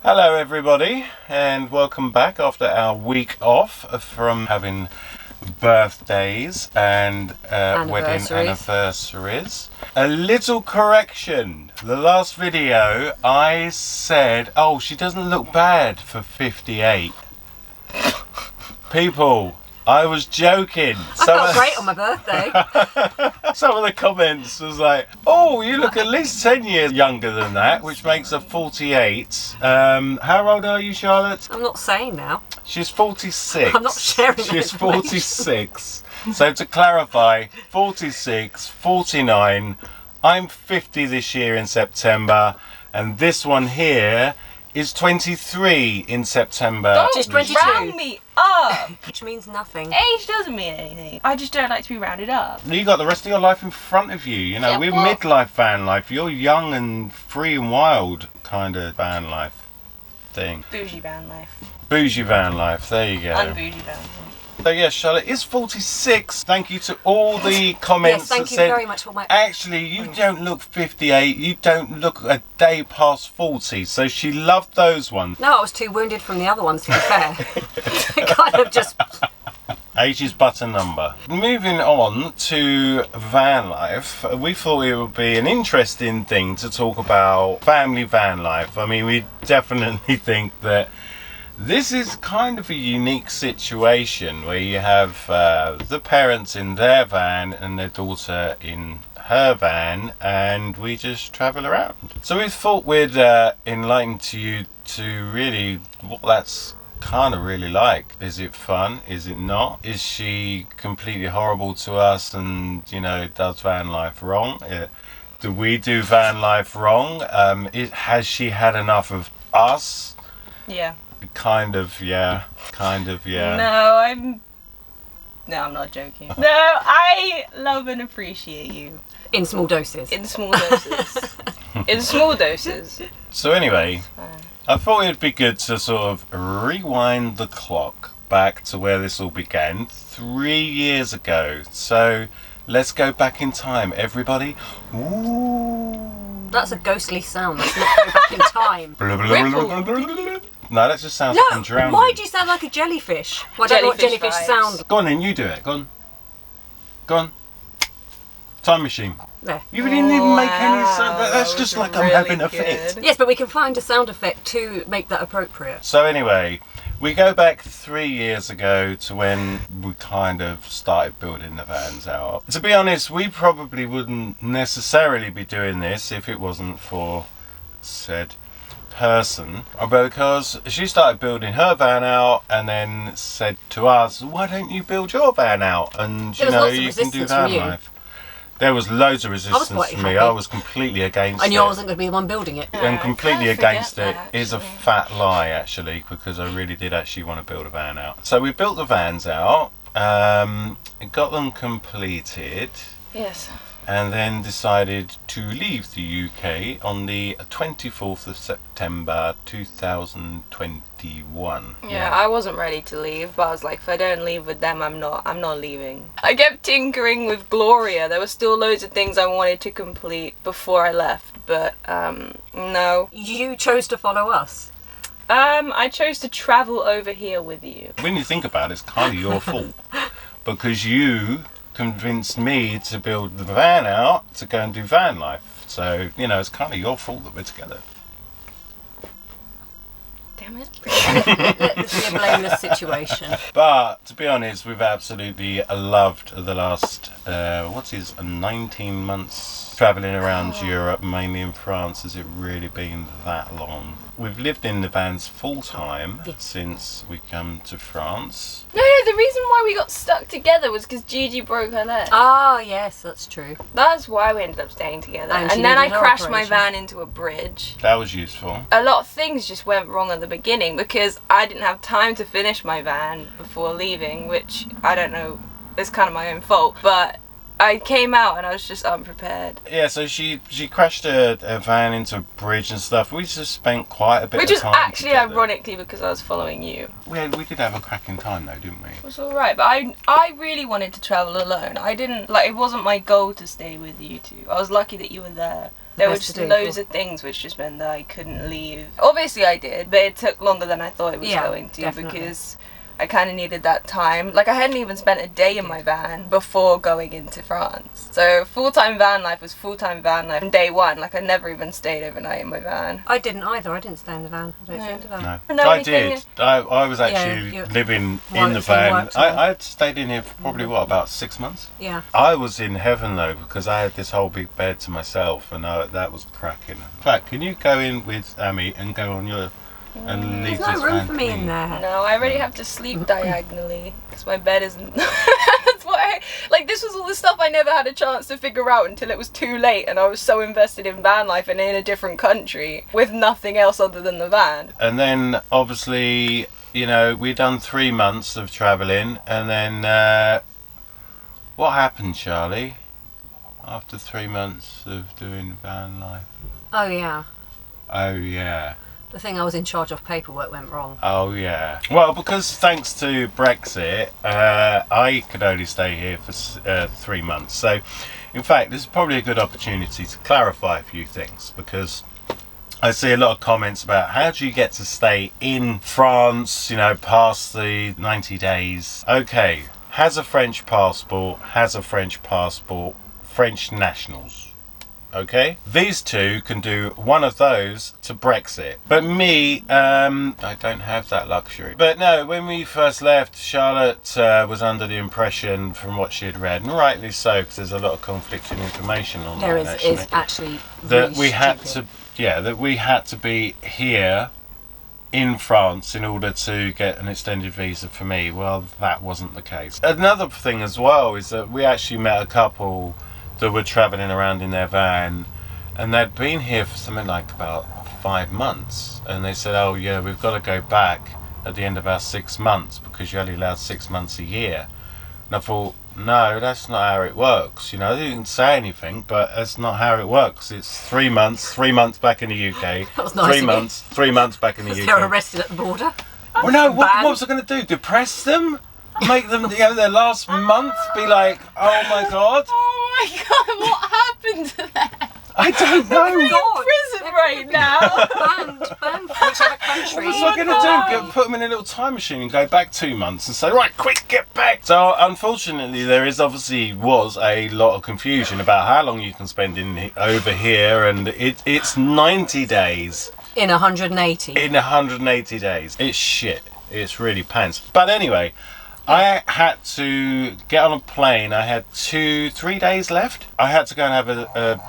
Hello everybody, and welcome back after our week off from having birthdays and wedding anniversaries. A little correction. The last video I said, oh, she doesn't look bad for 58. People, I was joking. I felt great on my birthday. Some of the comments was like, oh, you look at least 10 years younger than that, which makes her 48. How old are you, Charlotte? I'm not saying now. She's 46. I'm not sharing that She's information. 46. So to clarify, 46, 49. I'm 50 this year in September, and this one here is 23 in September. She's 22. Round me up! Which means nothing. Age doesn't mean anything. I just don't like to be rounded up. You got the rest of your life in front of you. You know, Yeah, we're well- midlife van life. You're young and free and wild kind of van life thing. Bougie van life. Bougie van life. There you go. Unbougie van life. So yes, Charlotte is 46. Thank you to all the comments Yes, thank that you said, very much for my... actually, you don't look 58. You don't look a day past 40. So she loved those ones. No, I was too wounded from the other ones, to be fair. Kind of just... Age is but a number. Moving on to van life, we thought it would be an interesting thing to talk about family van life. I mean, we definitely think that this is kind of a unique situation where you have the parents in their van and their daughter in her van, and we just travel around. So we thought we'd enlighten to you to really what that's kind of really like. Is it fun? Is it not? Is she completely horrible to us and, you know, does van life wrong? Do we do van life wrong? Has she had enough of us? Yeah. Kind of, yeah. No, I'm not joking. No, I love and appreciate you. In small doses. In small doses. In small doses. So anyway, Fine. I thought it'd be good to sort of rewind the clock back to where this all began 3 years ago. So let's go back in time, everybody. Ooh. That's a ghostly sound. That's not go back in time. No, that just sounds like I'm No, drowning. why do you sound like a jellyfish? Well, I don't know what Jellyfish jellyfish vibes. sound. Go on then, you do it. Go on. Time machine. There. You didn't even make any Wow, sound. That's that just was like I'm really having a fit. good. Yes, but we can find a sound effect to make that appropriate. So anyway, we go back 3 years ago to when we kind of started building the vans out. To be honest, we probably wouldn't necessarily be doing this if it wasn't for said person, because she started building her van out and then said to us, why don't you build your van out and There you was know lots of you can do resistance from van you. life. There was loads of resistance quite from me. happy. I was completely against I it. knew I wasn't going to be the one building it. And I completely can't forget against it that, is a actually. fat lie, actually, because I really did actually want to build a van out. So we built the vans out, got them completed, Yes. and then decided to leave the UK on the 24th of September 2021. Yeah, I wasn't ready to leave, but I was like, if I don't leave with them, I'm not leaving. I kept tinkering with Gloria. There were still loads of things I wanted to complete before I left, but no. You chose to follow us. I chose to travel over here with you. When you think about it, it's kind of your fault, because you convinced me to build the van out to go and do van life. So, you know, it's kind of your fault that we're together. Damn it. Let's be a blameless situation. But to be honest, we've absolutely loved the last 19 months travelling around Europe, mainly in France. Has it really been that long? We've lived in the vans full time since we come to France. No, the reason why we got stuck together was because Gigi broke her leg. Ah, yes, that's true. That's why we ended up staying together. And she And then I needed her crashed my operation. van into a bridge. That was useful. A lot of things just went wrong at the beginning because I didn't have time to finish my van before leaving, which I don't know, it's kind of my own fault. But I came out and I was just unprepared. Yeah, so she crashed a van into a bridge and stuff. We just spent quite a bit Which of was time actually together. ironically because I was following you. We did have a cracking time though, didn't we? It was alright, but I really wanted to travel alone. I didn't, like, it wasn't my goal to stay with you two. I was lucky that you were there. There were best just to do. loads of things which just meant that I couldn't leave. Obviously I did, but it took longer than I thought it was Yeah, going to definitely. because I kind of needed that time. Like, I hadn't even spent a day in my van before going into France. So full-time van life was full-time van life from day one. Like, I never even stayed overnight in my van. I didn't either. I didn't stay in the van. I don't stay in the van. No, No, I anything- did. I was actually you living in worked the and van. worked on. I stayed in here for probably, about 6 months? Yeah. I was in heaven though, because I had this whole big bed to myself, and that was cracking. In fact, can you go in with Amy and go on your and leave There's this no room van for me clean? in there. No, I already have to sleep diagonally because my bed isn't. That's why. Like, this was all the stuff I never had a chance to figure out until it was too late, and I was so invested in van life and in a different country with nothing else other than the van. And then obviously, we'd done 3 months of travelling, and then what happened, Charlie? After 3 months of doing van life? Oh yeah. Oh yeah. The thing I was in charge of paperwork went wrong. Oh yeah. Well, because thanks to Brexit, I could only stay here for 3 months. So, in fact, this is probably a good opportunity to clarify a few things, because I see a lot of comments about how do you get to stay in France, past the 90 days. Okay, has a French passport, French nationals. Okay, these two can do one of those to Brexit, but me, I don't have that luxury. But no, when we first left, Charlotte was under the impression, from what she had read, and rightly so, because there's a lot of conflicting information on There that, is actually that really we had stupid. that we had to be here in France in order to get an extended visa for me. Well, that wasn't the case. Another thing as well is that we actually met a couple that were travelling around in their van, and they'd been here for something like about 5 months, and they said, oh yeah, we've got to go back at the end of our 6 months because you're only allowed 6 months a year. And I thought, no, that's not how it works. They didn't say anything, but that's not how it works. It's 3 months, 3 months back in the UK, That was nice 3 of months, 3 months back in the Because UK. they were arrested at the border. Well, no, what Banned. was I going to do? Depress them? Make them, their last month be like, oh my god? Oh my god, what happened to them? I don't know. They're in prison right now. Banned from whichever country. What's I going to do? Put them in a little time machine and go back 2 months and say, right, quick, get back. So, unfortunately, there was a lot of confusion about how long you can spend over here, and it's 90 days. In 180. In 180 days. It's shit. It's really pants. But anyway, I had to get on a plane. I had 3 days left. I had to go and have a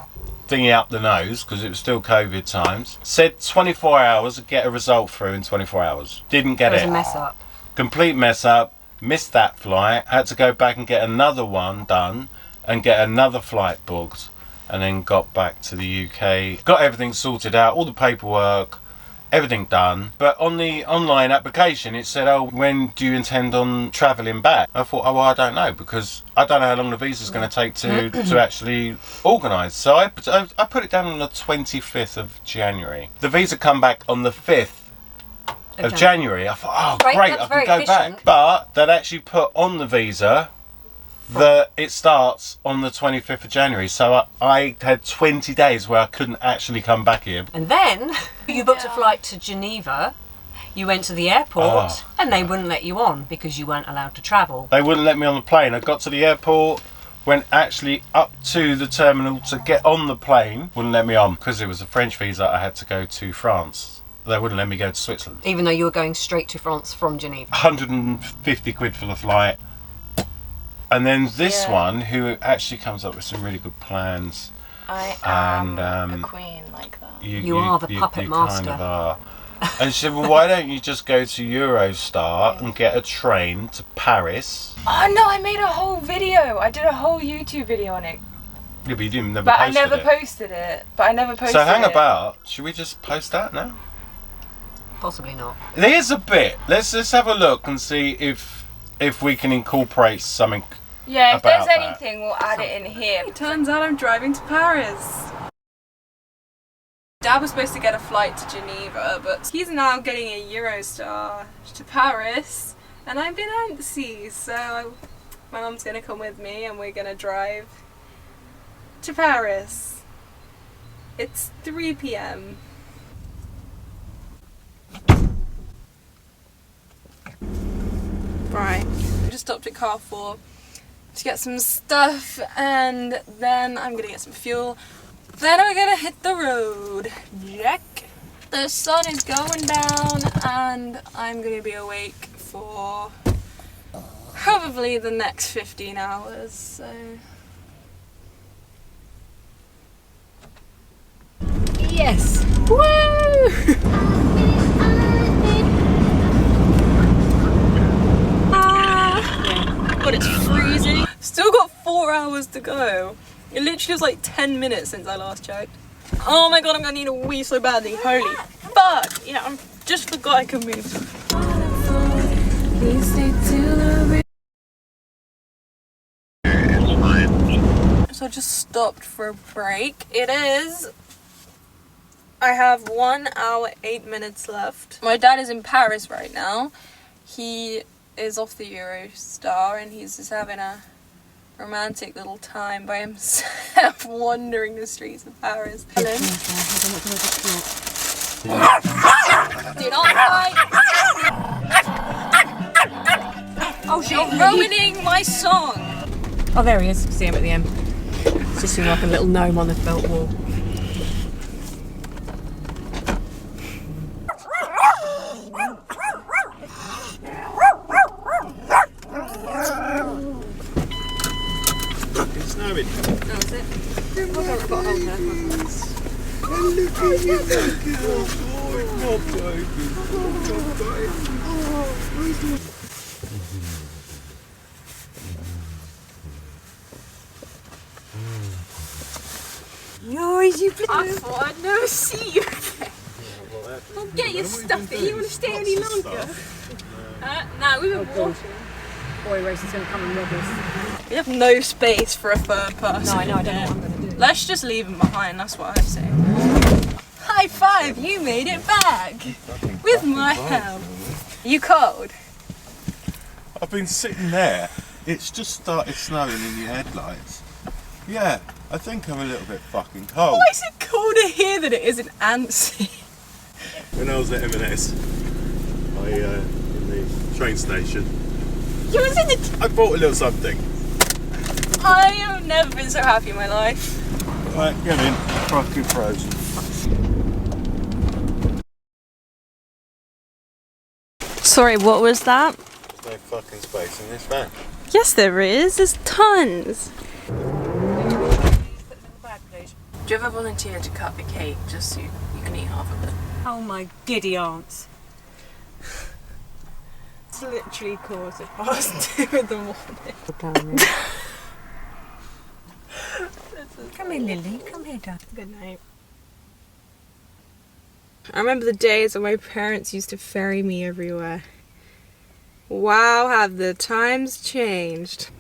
thingy up the nose because it was still COVID times. Said 24 hours, get a result through in 24 hours. Didn't get It was it. a mess up. Complete mess up. Missed that flight. Had to go back and get another one done and get another flight booked, and then got back to the UK. Got everything sorted out, all the paperwork, everything done. But on the online application it said, oh, when do you intend on travelling back? I thought, oh well, I don't know, because I don't know how long the visa's going to take to actually organise. So I put it down on the 25th of January. The visa come back on the 5th of January. I thought, oh great, that's I can very go efficient. back. But they'd actually put on the visa that it starts on the 25th of January. So I had 20 days where I couldn't actually come back here. And then you booked a flight to Geneva. You went to the airport, and they wouldn't let you on because you weren't allowed to travel. They wouldn't let me on the plane. I got to the airport, went actually up to the terminal to get on the plane. Wouldn't let me on because it was a French visa. I had to go to France. They wouldn't let me go to Switzerland. Even though you were going straight to France from Geneva. 150 quid for the flight. And then this one, who actually comes up with some really good plans. I am And, a queen like that. You are the puppet master. Kind of are. And she said, well, why don't you just go to Eurostar and get a train to Paris? Oh no, I made a whole video. I did a whole YouTube video on it. Yeah, but you didn't never But I posted never it. posted it. But I never posted it. So hang about. Should we just post that now? Possibly not. There's a bit. Let's just have a look and see if we can incorporate something. Yeah, if about there's that. anything, we'll add it in here. It turns out I'm driving to Paris. Dad was supposed to get a flight to Geneva, but he's now getting a Eurostar to Paris, and I've been antsy, so my mum's gonna come with me and we're gonna drive to Paris It's 3 p.m. Right, we just stopped at Carrefour to get some stuff, and then I'm gonna get some fuel. Then we're gonna hit the road. Jack. The sun is going down, and I'm gonna be awake for probably the next 15 hours. So. Yes. Woo! God, it's freezing. Still got 4 hours to go. It literally was like 10 minutes since I last checked. Oh my god, I'm gonna need a wee so badly. Holy fuck! Yeah, I just forgot I could move. So I just stopped for a break. I have 1 hour, 8 minutes left. My dad is in Paris right now. He is off the Eurostar and he's just having a romantic little time by himself wandering the streets of Paris. Do not fight! Oh shit! You're ruining my song! Oh, there he is. See him at the end. It's just like a little gnome on the felt wall. It's snowing. Oh, is it? I've got a hold there. And look at you, look at it. Noise, you I thought I'd never see you again. Well, get your stuff here. You want to stay any longer? No, we've been walking. Boy racer's going to come and rob us. We have no space for a third person. No, I know, I don't know what I'm going to do. Let's just leave him behind, that's what I say. High five, you made it back! With my help. You cold? I've been sitting there. It's just started snowing in your headlights. Yeah, I think I'm a little bit fucking cold. Why is it colder here than it is in Annecy? When I was at M&S, in the train station, You was in the... I bought a little something. I have never been so happy in my life. Right, get in. Fucking frozen. Sorry, what was that? There's no fucking space in this van. Yes, there is. There's tons. Do you ever volunteer to cut the cake just so you can eat half of it? Oh my giddy aunts. It's literally 2:15 in the morning. Come here, Lily. Come here, Dad. Good night. I remember the days when my parents used to ferry me everywhere. Wow, have the times changed.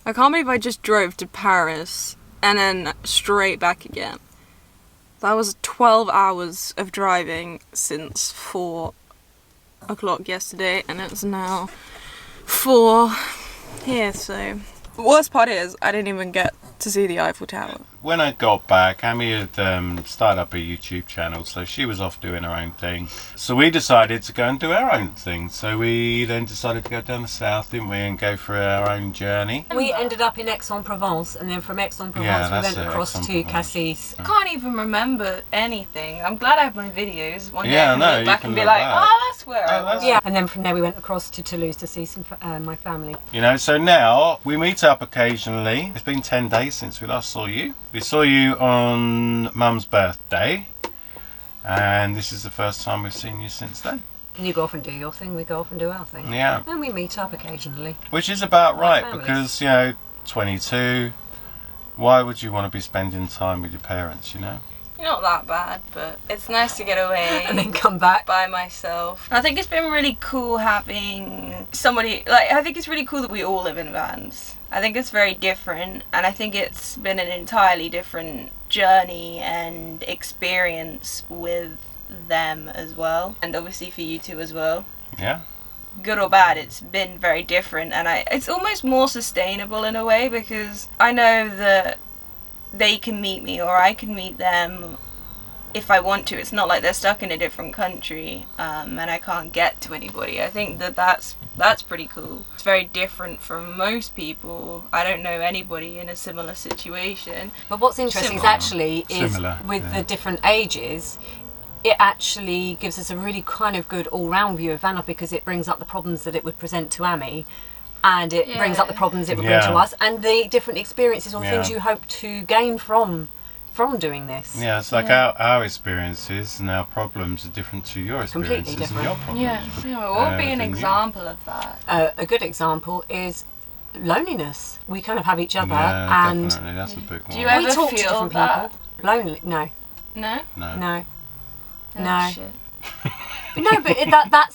I can't believe I just drove to Paris and then straight back again. That was 12 hours of driving since 4 o'clock yesterday, and it's now 4 here, so... The worst part is, I didn't even get to see the Eiffel Tower. When I got back, Amy had started up a YouTube channel, so she was off doing her own thing. So we decided to go and do our own thing. So we then decided to go down the south, didn't we, and go for our own journey. We ended up in Aix-en-Provence, and then from Aix-en-Provence we went across to Cassis. I can't even remember anything. I'm glad I have my videos. One day Yeah, I can I know, look you back can and be look like, back. oh, that's where I was. Yeah, and then from there we went across to Toulouse to see some my family. You know, so now we meet up occasionally. It's been 10 days since we last saw you. We saw you on Mum's birthday, and this is the first time we've seen you since then. You go off and do your thing, we go off and do our thing. Yeah. And we meet up occasionally. Which is about right, families. because, you know, 22, why would you want to be spending time with your parents, you know? You're not that bad, but it's nice to get away. And then come back. By myself. I think it's been really cool having somebody, like, I think it's really cool that we all live in vans. I think it's very different, and I think it's been an entirely different journey and experience with them as well, and obviously for you two as well. Yeah. good or bad, it's been very different, and it's almost more sustainable in a way, because I know that they can meet me or I can meet them if I want to. It's not like they're stuck in a different country and I can't get to anybody. I think that's pretty cool. It's very different from most people. I don't know anybody in a similar situation. But what's interesting is actually with the different ages, it actually gives us a really kind of good all-round view of van life, because it brings up the problems that it would present to Amy, and it brings up the problems it would bring to us, and the different experiences or things you hope to gain from doing this. Yeah, it's like our experiences and our problems are different to your experiences and your problems. Yeah, what would be an example of that? A good example is loneliness. We kind of have each other, Yeah, and definitely, that's a big one. Do you ever we talk to feel different that? people. Lonely? No. No? No. Oh, No. shit. No, but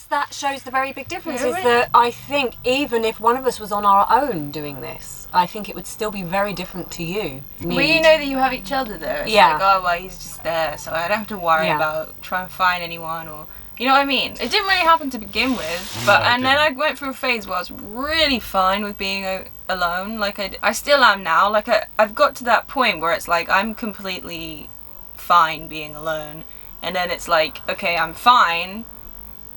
that shows the very big difference. Is that I think even if one of us was on our own doing this, I think it would still be very different to you. Well, you know that you have each other though. It's like, oh well, he's just there, so I don't have to worry about trying to find anyone, or you know what I mean. It didn't really happen to begin with, but then I went through a phase where I was really fine with being alone. Like I still am now. Like I've got to that point where it's like I'm completely fine being alone. And then it's like, okay, I'm fine.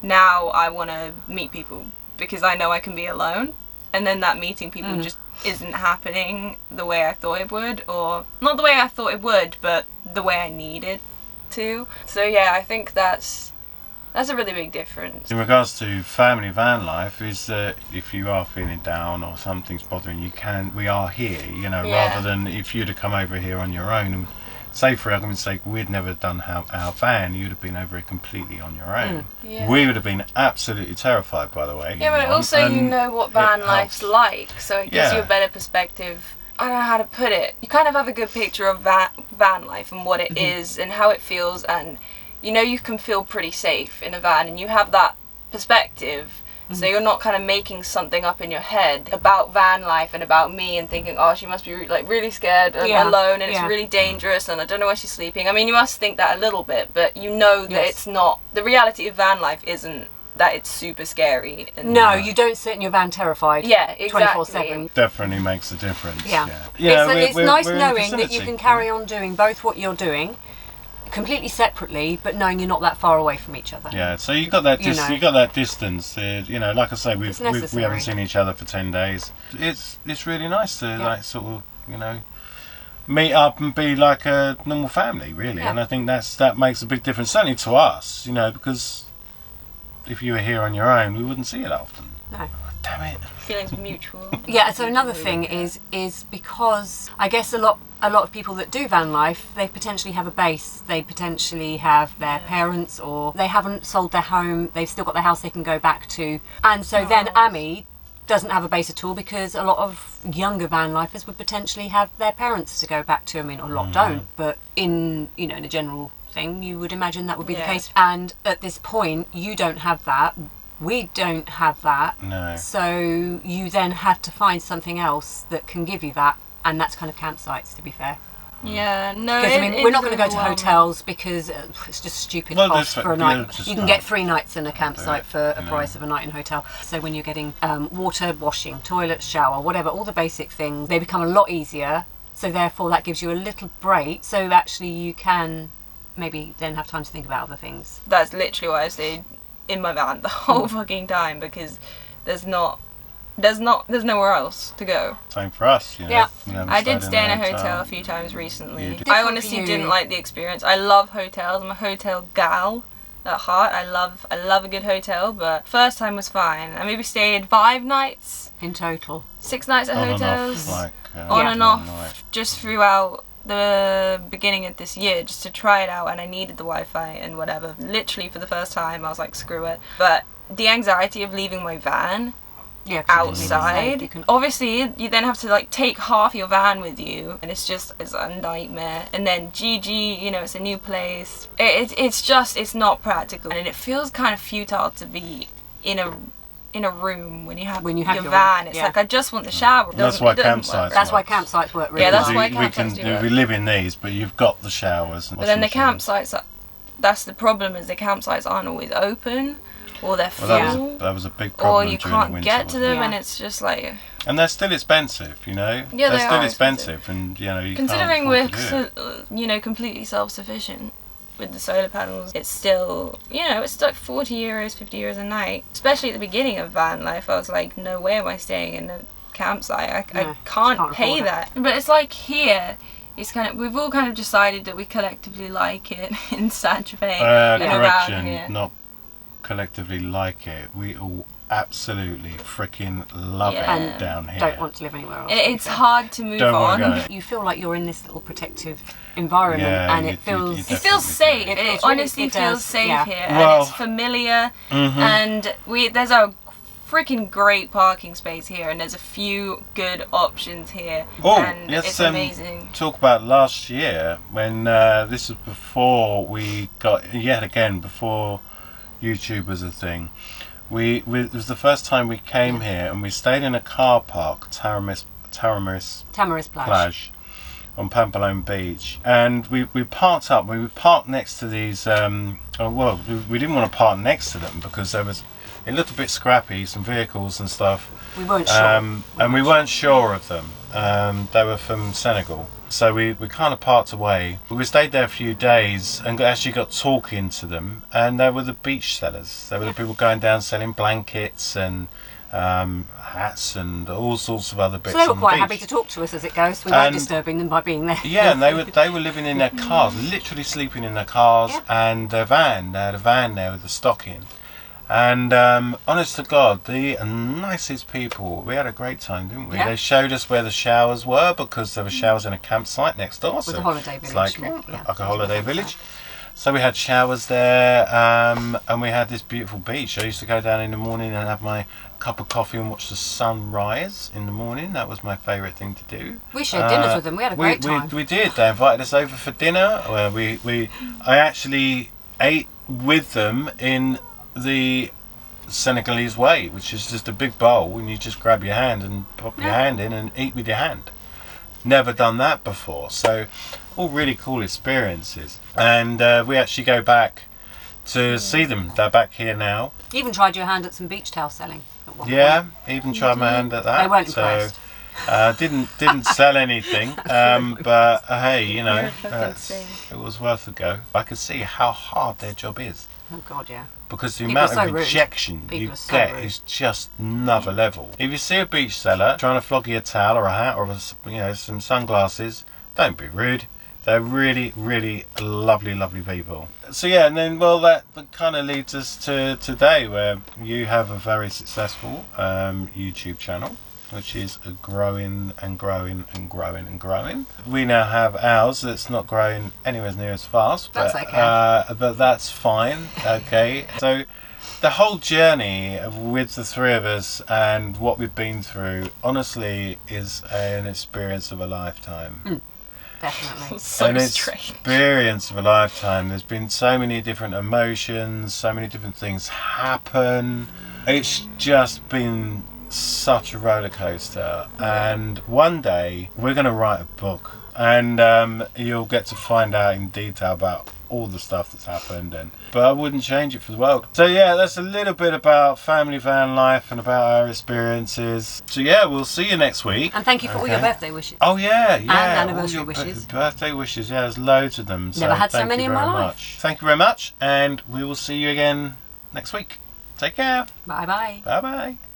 Now I want to meet people because I know I can be alone. And then that meeting people just isn't happening the way I thought it would, or not the way I thought it would, but the way I needed to. So yeah, I think that's a really big difference. In regards to family van life, is that if you are feeling down or something's bothering you, we are here, you know, rather than if you'd have come over here on your own and say, for argument's sake, we'd never done our van, you'd have been over here completely on your own. We would have been absolutely terrified, by the way. Yeah, but also you know what van life's like, so it gives you a better perspective. I don't know how to put it. You kind of have a good picture of van life and what it is and how it feels, and you know you can feel pretty safe in a van, and you have that perspective. So you're not kind of making something up in your head about van life and about me and thinking, oh, she must be like really scared and alone, and it's really dangerous, and I don't know where she's sleeping. I mean, you must think that a little bit, but you know that it's not. The reality of van life isn't that it's super scary. No, you don't sit in your van terrified. Yeah, exactly. 24/7. Definitely makes a difference. Yeah. It's nice knowing that you can carry on doing both what you're doing completely separately, but knowing you're not that far away from each other. Yeah, so you got that you got that distance. You know, like I say, we haven't seen each other for 10 days. It's really nice to like sort of, you know, meet up and be like a normal family, really. And I think that makes a big difference, certainly to us, you know, because if you were here on your own, we wouldn't see it often. No. Oh, damn it. Feelings mutual. Yeah, so another thing is because I guess a lot of people that do van life, they potentially have a base. They potentially have their parents, or they haven't sold their home. They've still got their house they can go back to. And so then Amy doesn't have a base at all, because a lot of younger van lifers would potentially have their parents to go back to. I mean, a lot don't, but in a general thing, you would imagine that would be the case. And at this point, you don't have that. We don't have that. No. So you then have to find something else that can give you that, and that's kind of campsites, to be fair. Yeah, no. Because I mean, we're not going to go to hotels because it's just stupid cost for a night. You can get 3 nights in a campsite for a price of a night in a hotel. So when you're getting water, washing, toilet, shower, whatever, all the basic things, they become a lot easier. So therefore, that gives you a little break. So actually, you can maybe then have time to think about other things. That's literally why I stayed in my van the whole fucking time, because there's nowhere else to go. Same for us, you know. Yeah. I did stay in a hotel a few times recently. I honestly didn't like the experience. I love hotels. I'm a hotel gal at heart. I love a good hotel, but first time was fine. I maybe stayed 5 nights in total. 6 nights at hotels. On and off just throughout the beginning of this year, just to try it out, and I needed the Wi-Fi and whatever. Literally for the first time I was like, screw it. But the anxiety of leaving my van outside, obviously you then have to like take half your van with you, and it's a nightmare. And then GG, it's a new place, it's not practical, and it feels kind of futile to be in a room when you have your van. It's like, I just want the shower. That's why campsites work really well. that's why campsites do we live in these, but you've got the showers. But then the campsites, that's the problem, is the campsites aren't always open. or they're Well, full, that was a big problem or you during the can't winter, get to them, Yeah. and it's just like. and they're still expensive, you know. Yeah, they're they still are expensive, and you know, you Considering can't we're afford to do it. you know, completely self-sufficient with the solar panels, it's still, you know, it's like 40 euros, 50 euros a night. Especially at the beginning of van life, I was like, no way am I staying in a campsite. I No, can't can't pay afford it. that. But it's like here, it's kind of, we've all kind of decided that we collectively like it in Saint Tropez and around Correction, here. not collectively like it. We all absolutely freaking love Yeah. it down here. Don't want to live anywhere else. It's hard to move Don't on. wanna go. You feel like you're in this little protective environment, Yeah, and you- it feels. you It feels safe. It It, really- honestly it feels does, safe yeah. here, Well- and it's familiar. Mhm. And there's a freaking great parking space here, and there's a few good options here, Oh, and yes, it's amazing. Talk about last year when this was before we got yet again before YouTube was a thing. We it was the first time we came here, and we stayed in a car park, Taramis Tamariz Plage. Plage on Pampelone Beach, and we parked up. We parked next to these. We didn't want to park next to them because it looked a bit scrappy, some vehicles and stuff. We weren't sure. And we weren't sure of them. They were from Senegal. So we kind of parked away. We stayed there a few days and actually got talking to them. And they were the beach sellers. They were the people going down selling blankets and hats and all sorts of other bits So they were on the quite beach. happy to talk to us as it goes. We weren't And- disturbing them by being there. Yeah, and they were living in their cars, literally sleeping in their cars, Yeah. and their van. They had a van there with the stock in. And honest to God, the nicest people. We had a great time, didn't we? Yeah. They showed us where the showers were because there were showers in a campsite next door. With a holiday it's village. like, Yeah. like a holiday village. So we had showers there, and we had this beautiful beach. I used to go down in the morning and have my cup of coffee and watch the sun rise in the morning. That was my favourite thing to do. We shared dinners with them. We had a great time. We did. They invited us over for dinner. I actually ate with them in the Senegalese way, which is just a big bowl and you just grab your hand and pop your hand in and eat with your hand. Never done that before. So all really cool experiences. And we actually go back to see them. They're back here now. You even tried your hand at some beach towel selling at one Yeah, point. even tried my hand at that. They weren't so, impressed. didn't sell anything, but hey, you know, Fucking thing. it was worth a go. I could see how hard their job is Oh God, yeah. because the People amount are so of rude. rejection People you are so get rude. is just another level. If you see a beach seller trying to flog you a towel or a hat or some sunglasses, don't be rude. They're really, really lovely, lovely people. So yeah, and then that kind of leads us to today, where you have a very successful YouTube channel, which is growing and growing and growing and growing. We now have ours that's not growing anywhere near as fast, That's but okay. but that's fine. Okay, so the whole journey with the three of us and what we've been through, honestly, is an experience of a lifetime. Definitely. So An strange. experience of a lifetime. There's been so many different emotions, so many different things happen. It's just been such a roller coaster. And one day we're going to write a book, and you'll get to find out in detail about all the stuff that's happened. But I wouldn't change it for the world. So yeah, that's a little bit about family van life and about our experiences. So yeah, we'll see you next week. And thank you for all your Okay. birthday wishes. Oh yeah, And all anniversary your wishes. birthday wishes, yeah, there's loads of them. Never had so thank many you in my very life. much. Thank you very much, and we will see you again next week. Take care. Bye bye. Bye bye.